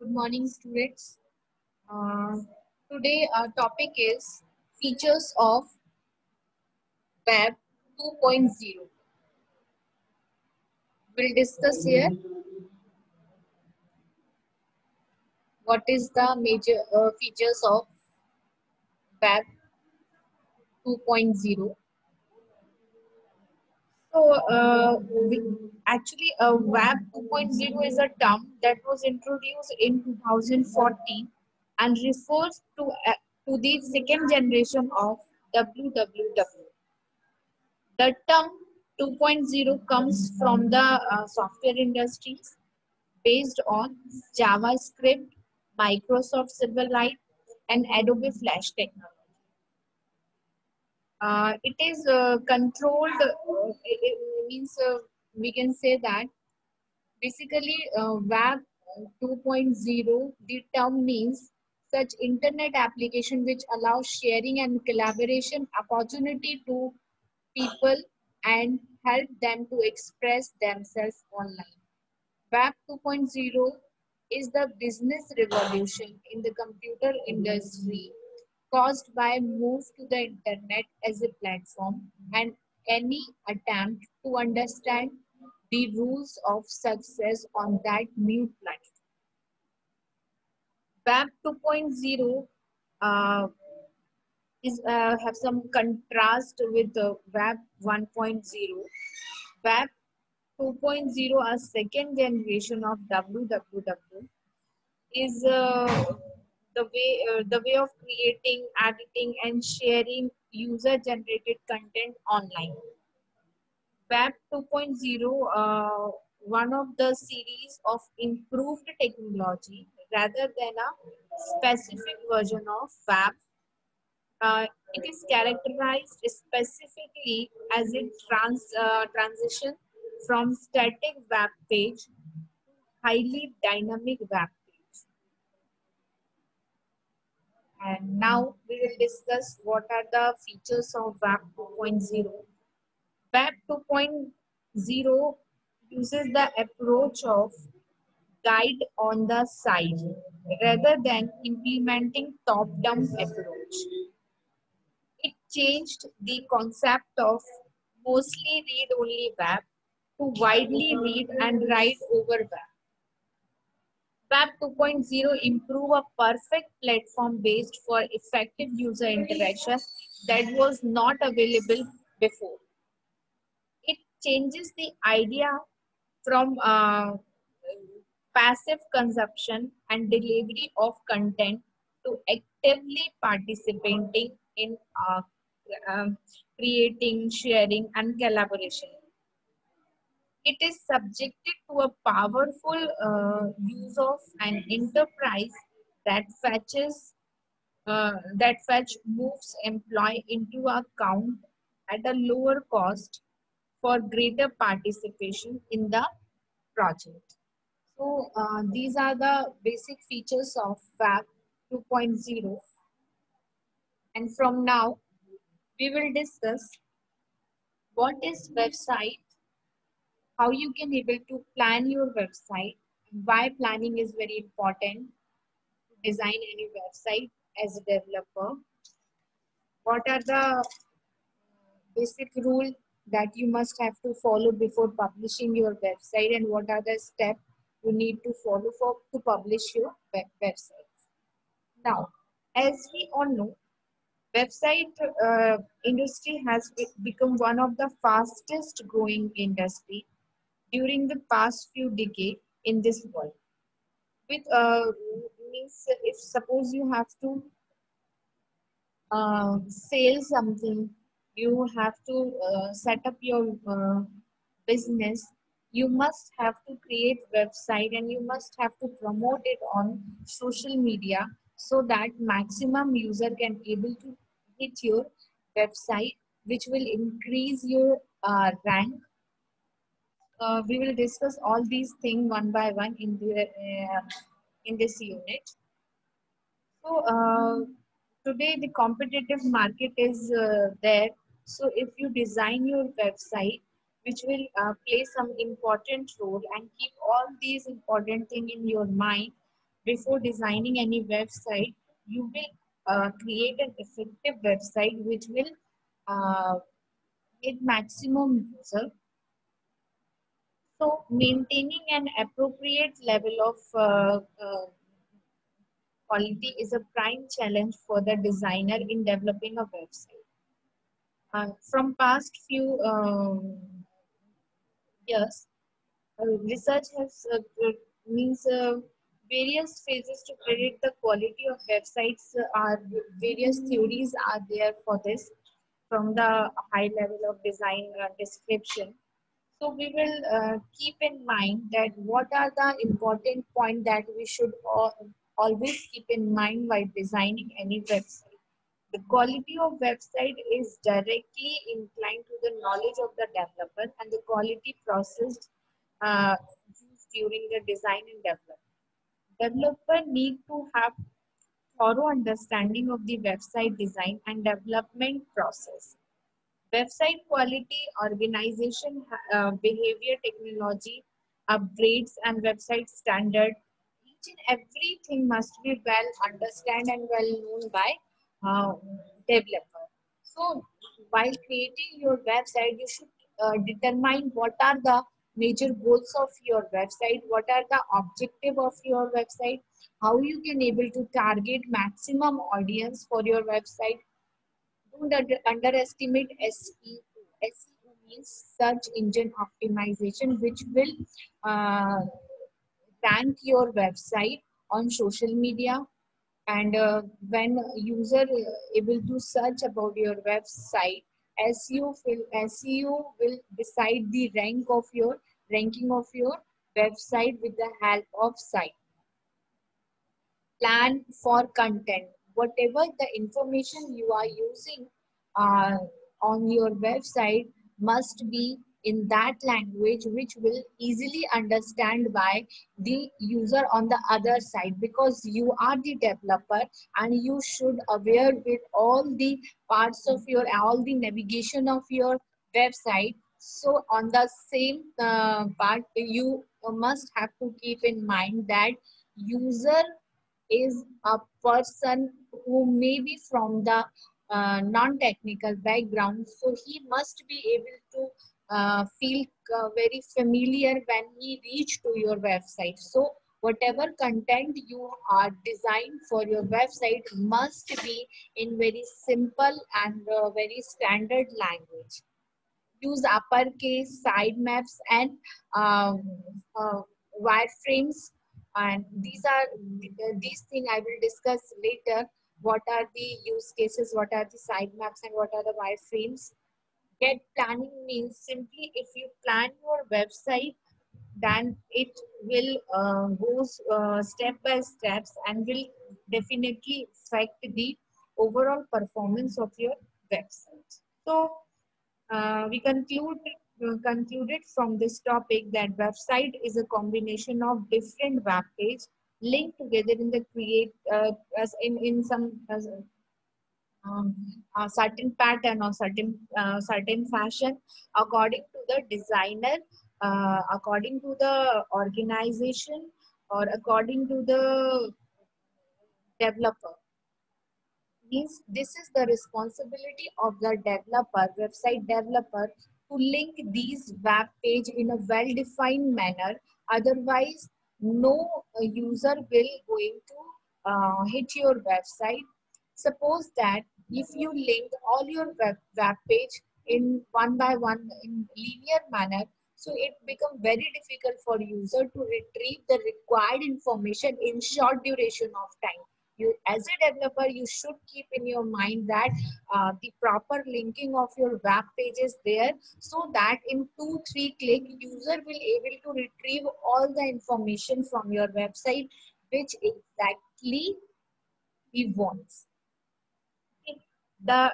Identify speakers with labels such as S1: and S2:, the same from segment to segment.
S1: Good morning, students. Uh, Today our topic is features of Web 2.0. We'll discuss here what is the major features of Web 2.0. So, Web 2.0 is a term that was introduced in 2014 and refers to the second generation of WWW. The term 2.0 comes from the software industries based on JavaScript, Microsoft Silverlight, and Adobe Flash technology. It is controlled, it means we can say that basically Web 2.0, the term means such internet application which allows sharing and collaboration opportunity to people and help them to express themselves online. Web 2.0 is the business revolution in the computer industry caused by move to the internet as a platform and any attempt to understand the rules of success on that new platform. Web 2.0 uh, is have some contrast with Web 1.0. Web 2.0, a second generation of WWW, is the way of creating, editing, and sharing user-generated content online. Web 2.0, one of the series of improved technology rather than a specific version of Web. It is characterized specifically as a transition from static web page to highly dynamic web page. And now we will discuss what are the features of Web 2.0. Web 2.0 uses the approach of guide on the side rather than implementing top-down approach. It changed the concept of mostly read-only web to widely read and write over web. Web 2.0 improve a perfect platform based for effective user interaction that was not available before. It changes the idea from passive consumption and delivery of content to actively participating in um, creating, sharing, and collaboration. It is subjected to a powerful use of an enterprise that fetch moves employee into account at a lower cost for greater participation in the project. So these are the basic features of Web 2.0. And from now, we will discuss what is website, how you can able to plan your website, why planning is very important to design any website as a developer, what are the basic rule that you must have to follow before publishing your website, and what are the steps you need to follow for to publish your website. Now, as we all know, website industry has become one of the fastest growing industry during the past few decades in this world. With means if suppose you have to sell something, you have to set up your business, you must have to create website and you must have to promote it on social media so that maximum user can able to hit your website, which will increase your rank. We will discuss all these things one by one in this unit. So today the competitive market is there. So if you design your website, which will play some important role and keep all these important things in your mind, before designing any website, you will create an effective website which will get maximum user. So maintaining an appropriate level of quality is a prime challenge for the designer in developing a website. From past few years, research has means various phases to predict the quality of websites are various theories are there for this from the high level of design description. So we will keep in mind that what are the important points that we should always keep in mind while designing any website. The quality of website is directly inclined to the knowledge of the developer and the quality process used during the design and development. Developer need to have thorough understanding of the website design and development process. Website quality, organization, behavior, technology, upgrades, and website standard. Each and everything must be well understood and well known by uh, developer. So, while creating your website, you should determine what are the major goals of your website, what are the objective of your website, how you can able to target maximum audience for your website. Don't underestimate SEO. SEO means search engine optimization, which will uh, rank your website on social media. And when user able to search about your website, SEO will decide the ranking of your website with the help of site. Plan for content. Whatever the information you are using uh, on your website must be in that language which will easily understand by the user on the other side, because you are the developer and you should aware with all the parts of your all the navigation of your website. So on the same part, you must have to keep in mind that user is a person who may be from the non-technical background, so he must be able to feel very familiar when he reach to your website. So whatever content you are designed for your website must be in very simple and very standard language. Use uppercase, side maps, and um, wireframes. And these things I will discuss later. What are the use cases? What are the side maps? And what are the wireframes? Get planning means simply if you plan your website, then it will goes step by steps and will definitely affect the overall performance of your website. So we concluded from this topic that website is a combination of different web pages linked together in the create as in some a certain pattern or certain fashion according to the designer, according to the organization, or according to the developer. Means this is the responsibility of the developer, website developer, to link these web page in a well-defined manner. Otherwise, no user will going to hit your website. Suppose that if you link all your web page in one by one in linear manner, so it becomes very difficult for user to retrieve the required information in short duration of time. You as a developer, you should keep in your mind that the proper linking of your web page is there, so that in 2-3 click user will able to retrieve all the information from your website which exactly he wants. The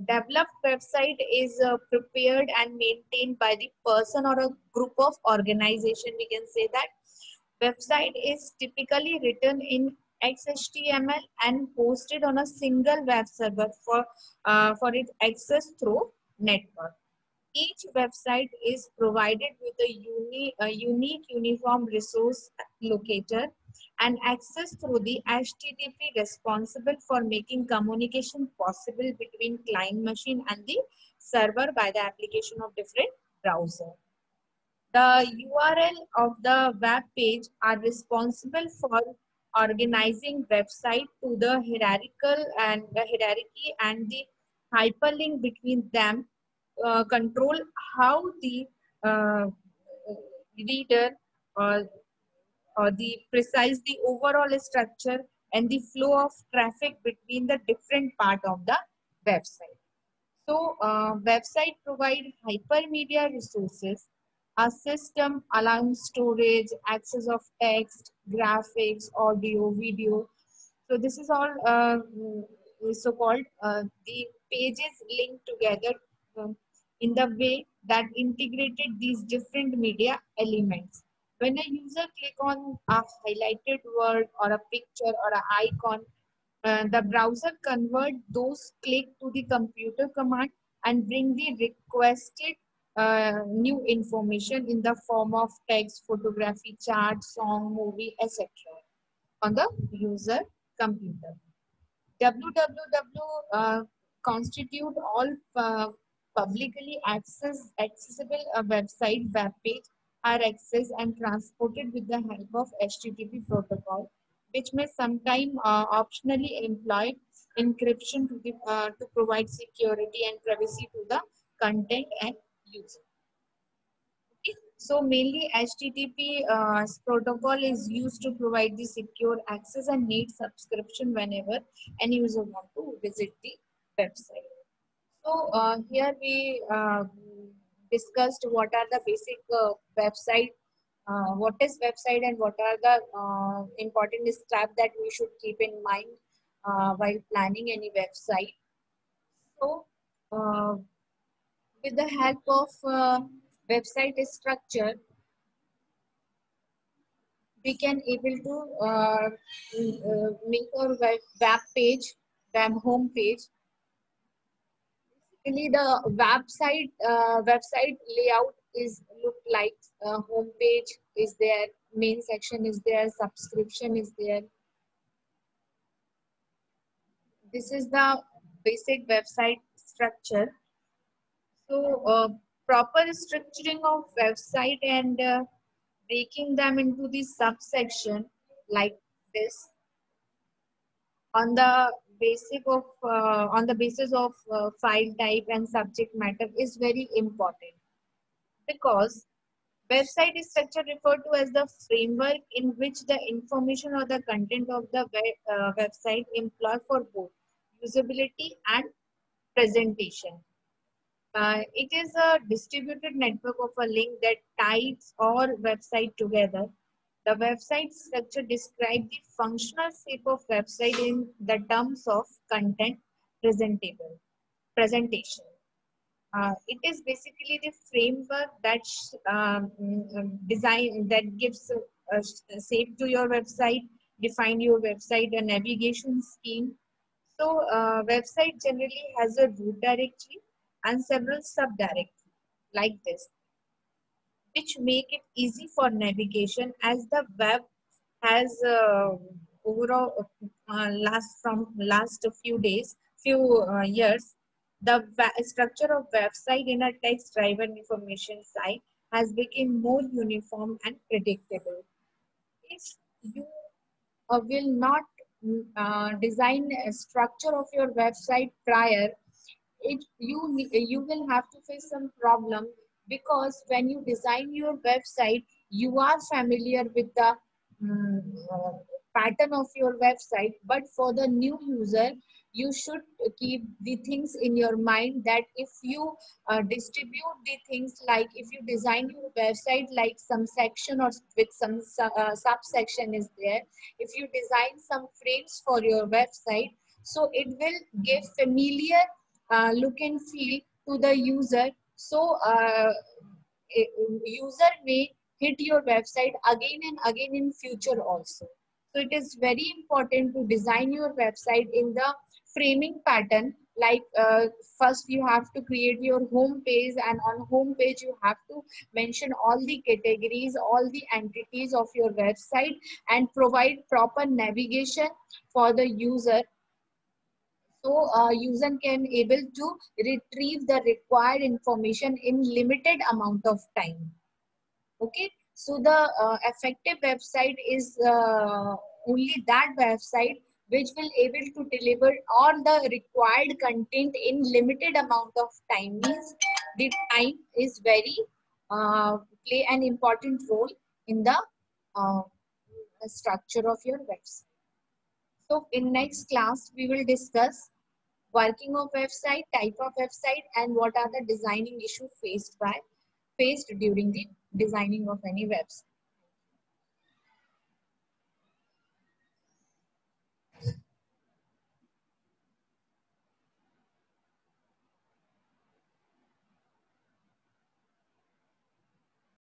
S1: developed website is prepared and maintained by the person or a group of organization. We can say that website is typically written in XHTML and hosted on a single web server for its access through network. Each website is provided with a unique uniform resource locator and access through the HTTP responsible for making communication possible between client machine and the server by the application of different browser. The URL of the web page are responsible for organizing website to the hierarchy and the hyperlink between them control how the uh, reader or, or the precise the overall structure and the flow of traffic between the different part of the website. So, website provide hypermedia resources, a system allowing storage, access of text, graphics, audio, video. So this is all so-called the pages linked together in the way that integrated these different media elements. When a user click on a highlighted word or a picture or an icon, the browser convert those click to the computer command and bring the requested new information in the form of text, photography, chart, song, movie, etc. on the user computer. www constitute all publicly accessible website, web page are accessed and transported with the help of HTTP protocol, which may sometime optionally employ encryption to provide security and privacy to the content and user. So mainly HTTP protocol is used to provide the secure access and need subscription whenever any user want to visit the website. So here we discussed what are the basic website, what is website and what are the important steps that we should keep in mind while planning any website. So with the help of website structure, we can able to make our web page, web home page. Basically, the website layout is look like home page is there, main section is there, subscription is there. This is the basic website structure. So, proper structuring of website and breaking them into the subsection like this on the on the basis of file type and subject matter is very important, because website is structure referred to as the framework in which the information or the content of the website employ for both usability and presentation. It is a distributed network of a link that ties all website together. The website structure describes the functional shape of website in the terms of content presentation. It is basically the framework that design that gives a shape to your website, define your website, a navigation scheme. So website generally has a root directory and several subdirectories like this, which make it easy for navigation as the web has overall last few years, the structure of website in a text driven information site has become more uniform and predictable. If you will not design a structure of your website prior, you will have to face some problem, because when you design your website you are familiar with the mm, uh, pattern of your website, but for the new user you should keep the things in your mind that if you distribute the things, like if you design your website like some section or with some subsection is there, if you design some frames for your website, so it will give familiar look and feel to the user. So user may hit your website again and again in future also. So it is very important to design your website in the framing pattern Like first you have to create your home page, and on home page you have to mention all the categories, all the entities of your website, and provide proper navigation for the user, so user can able to retrieve the required information in limited amount of time. Okay, so the effective website is only that website which will able to deliver all the required content in limited amount of time. Means the time is very play an important role in the uh, structure of your website. So in next class we will discuss working of website, type of website, and what are the designing issues faced during the designing of any website.